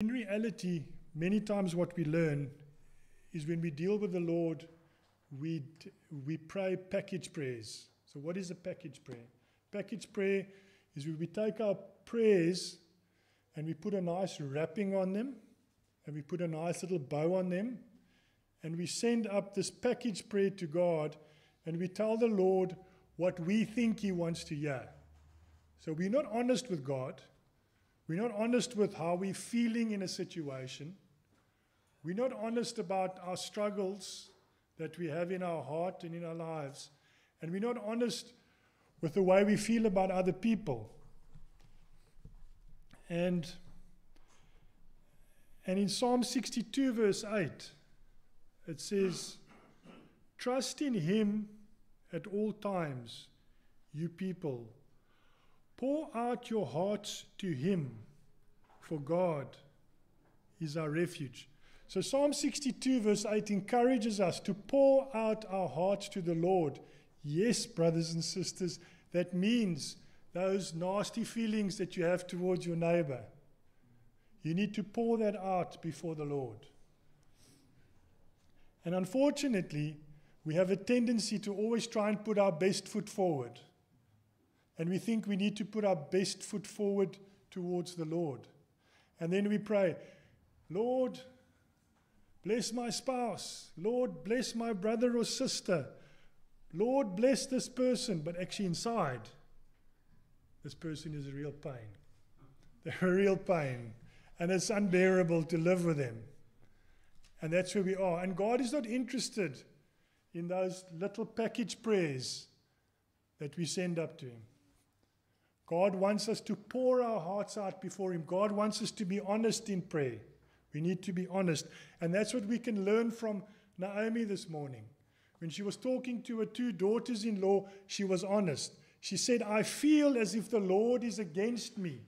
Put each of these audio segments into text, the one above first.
In reality, many times what we learn is when we deal with the Lord, we pray package prayers. So what is a package prayer? Package prayer is when we take our prayers and we put a nice wrapping on them, and we put a nice little bow on them, and we send up this package prayer to God, and we tell the Lord what we think He wants to hear. So we're not honest with God. We're not honest with how we're feeling in a situation. We're not honest about our struggles that we have in our heart and in our lives. And we're not honest with the way we feel about other people. And in Psalm 62, verse 8, it says, "Trust in Him at all times, you people. Pour out your hearts to Him, for God is our refuge." So Psalm 62 verse 8 encourages us to pour out our hearts to the Lord. Yes, brothers and sisters, that means those nasty feelings that you have towards your neighbor. You need to pour that out before the Lord. And unfortunately, we have a tendency to always try and put our best foot forward. And we think we need to put our best foot forward towards the Lord. And then we pray, "Lord, bless my spouse. Lord, bless my brother or sister. Lord, bless this person." But actually inside, this person is a real pain. They're a real pain. And it's unbearable to live with them. And that's where we are. And God is not interested in those little package prayers that we send up to Him. God wants us to pour our hearts out before Him. God wants us to be honest in prayer. We need to be honest. And that's what we can learn from Naomi this morning. When she was talking to her 2 daughters-in-law, she was honest. She said, "I feel as if the Lord is against me."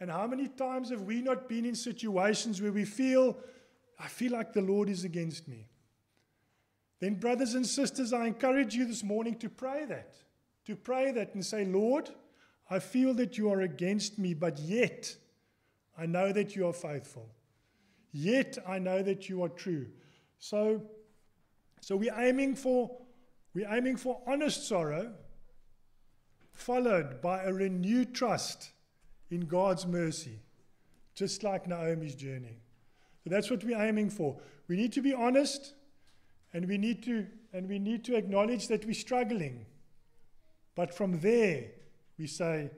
And how many times have we not been in situations where we feel, "I feel like the Lord is against me"? Then, brothers and sisters, I encourage you this morning to pray that. To pray that and say, "Lord, I feel that you are against me, but yet I know that you are faithful. Yet I know that you are true." So we're aiming for honest sorrow, followed by a renewed trust in God's mercy, just like Naomi's journey. So that's what we're aiming for. We need to be honest, and we need to acknowledge that we're struggling. But from there, we say,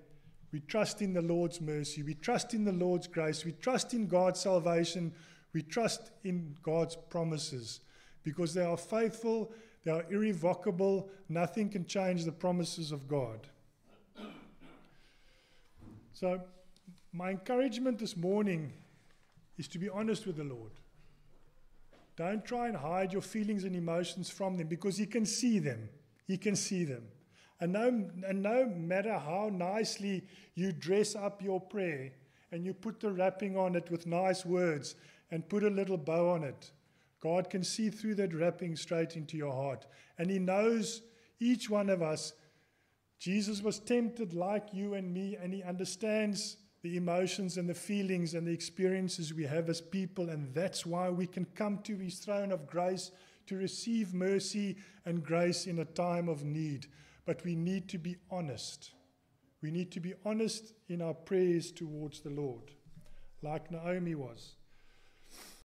we trust in the Lord's mercy, we trust in the Lord's grace, we trust in God's salvation, we trust in God's promises, because they are faithful, they are irrevocable, nothing can change the promises of God. So, my encouragement this morning is to be honest with the Lord. Don't try and hide your feelings and emotions from Him, because He can see them. He can see them. And no matter how nicely you dress up your prayer and you put the wrapping on it with nice words and put a little bow on it, God can see through that wrapping straight into your heart. And He knows each one of us. Jesus was tempted like you and me, and He understands the emotions and the feelings and the experiences we have as people, and that's why we can come to His throne of grace to receive mercy and grace in a time of need. But we need to be honest. We need to be honest in our prayers towards the Lord, like Naomi was.